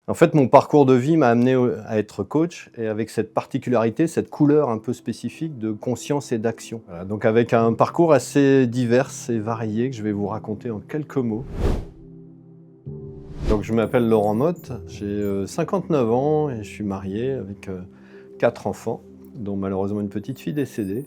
En fait, mon parcours de vie m'a amené à être coach et avec cette particularité, cette couleur un peu spécifique de conscience et d'action. Voilà, donc avec un parcours assez divers et varié que je vais vous raconter en quelques mots. Donc je m'appelle Laurent Motte, j'ai 59 ans et je suis marié avec 4 enfants, dont malheureusement une petite fille décédée.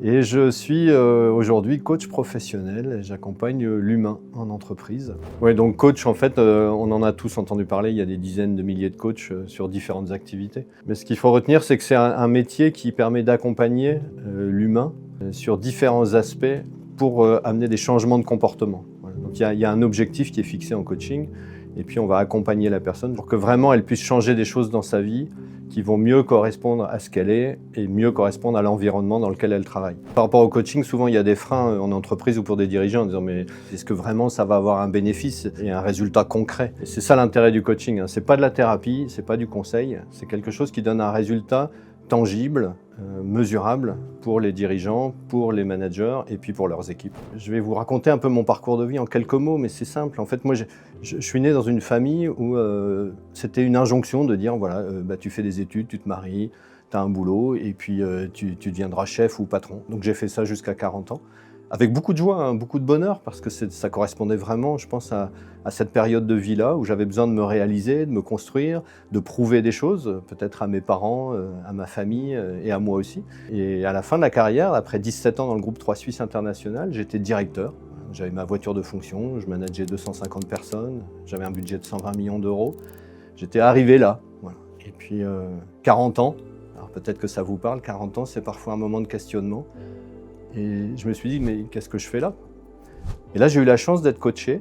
Et je suis aujourd'hui coach professionnel et j'accompagne l'humain en entreprise. Ouais, donc coach, en fait, on en a tous entendu parler, il y a des dizaines de milliers de coachs sur différentes activités. Mais ce qu'il faut retenir, c'est que c'est un métier qui permet d'accompagner l'humain sur différents aspects pour amener des changements de comportement. Voilà. Donc il y a un objectif qui est fixé en coaching et puis on va accompagner la personne pour que vraiment elle puisse changer des choses dans sa vie qui vont mieux correspondre à ce qu'elle est et mieux correspondre à l'environnement dans lequel elle travaille. Par rapport au coaching, souvent il y a des freins en entreprise ou pour des dirigeants en disant mais est-ce que vraiment ça va avoir un bénéfice et un résultat concret? Et c'est ça l'intérêt du coaching, hein. C'est pas de la thérapie, c'est pas du conseil, c'est quelque chose qui donne un résultat tangible, mesurable pour les dirigeants, pour les managers et puis pour leurs équipes. Je vais vous raconter un peu mon parcours de vie en quelques mots, mais c'est simple. En fait, moi, je suis né dans une famille où c'était une injonction de dire, voilà, tu fais des études, tu te maries, tu as un boulot et puis tu deviendras chef ou patron. Donc j'ai fait ça jusqu'à 40 ans. Avec beaucoup de joie, hein, beaucoup de bonheur, parce que ça correspondait vraiment, je pense, à cette période de vie-là, où j'avais besoin de me réaliser, de me construire, de prouver des choses, peut-être à mes parents, à ma famille et à moi aussi. Et à la fin de la carrière, après 17 ans dans le groupe 3 Suisse International, j'étais directeur. J'avais ma voiture de fonction, je manageais 250 personnes, j'avais un budget de 120 millions d'euros. J'étais arrivé là, voilà. Et puis 40 ans, alors peut-être que ça vous parle, 40 ans, c'est parfois un moment de questionnement. Et je me suis dit, mais qu'est-ce que je fais là? Et là, j'ai eu la chance d'être coaché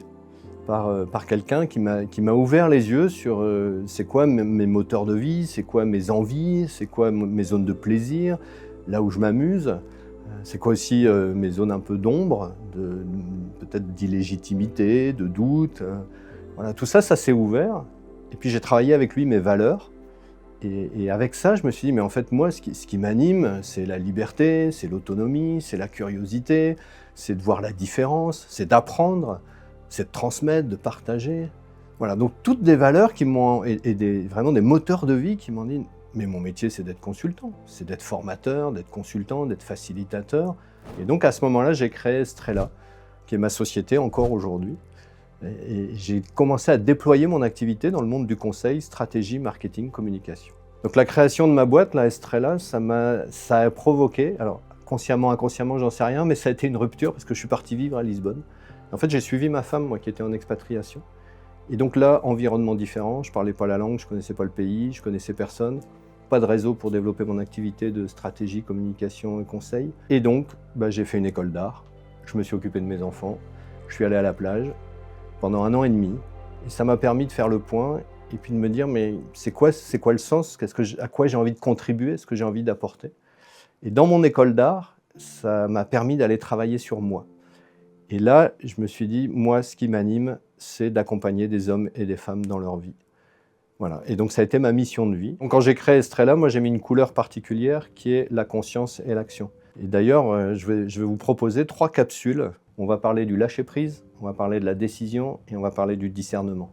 par quelqu'un qui m'a ouvert les yeux sur c'est quoi mes moteurs de vie, c'est quoi mes envies, c'est quoi mes zones de plaisir, là où je m'amuse, c'est quoi aussi mes zones un peu d'ombre, peut-être d'illégitimité, de doute. Voilà, tout ça, ça s'est ouvert. Et puis j'ai travaillé avec lui mes valeurs. Et avec ça, je me suis dit, mais en fait, moi, ce qui m'anime, c'est la liberté, c'est l'autonomie, c'est la curiosité, c'est de voir la différence, c'est d'apprendre, c'est de transmettre, de partager. Voilà, donc toutes des valeurs qui m'ont, vraiment des moteurs de vie qui m'ont dit, mais mon métier, c'est d'être consultant, c'est d'être formateur, d'être consultant, d'être facilitateur. Et donc, à ce moment-là, j'ai créé Strela, qui est ma société encore aujourd'hui. Et j'ai commencé à déployer mon activité dans le monde du conseil, stratégie, marketing, communication. Donc la création de ma boîte, la Strela, ça a provoqué, alors consciemment, inconsciemment, j'en sais rien, mais ça a été une rupture parce que je suis parti vivre à Lisbonne. En fait, j'ai suivi ma femme, moi, qui était en expatriation. Et donc là, environnement différent, je parlais pas la langue, je connaissais pas le pays, je connaissais personne. Pas de réseau pour développer mon activité de stratégie, communication et conseil. Et donc, j'ai fait une école d'art, je me suis occupé de mes enfants, je suis allé à la plage, pendant 1 an et demi. Et ça m'a permis de faire le point et puis de me dire, mais c'est quoi le sens? À quoi j'ai envie de contribuer? Ce que j'ai envie d'apporter? Et dans mon école d'art, ça m'a permis d'aller travailler sur moi. Et là, je me suis dit, moi, ce qui m'anime, c'est d'accompagner des hommes et des femmes dans leur vie. Voilà. Et donc, ça a été ma mission de vie. Donc, quand j'ai créé Strela, moi, j'ai mis une couleur particulière qui est la conscience et l'action. Et d'ailleurs, je vais vous proposer 3 capsules. On va parler du lâcher-prise, on va parler de la décision et on va parler du discernement.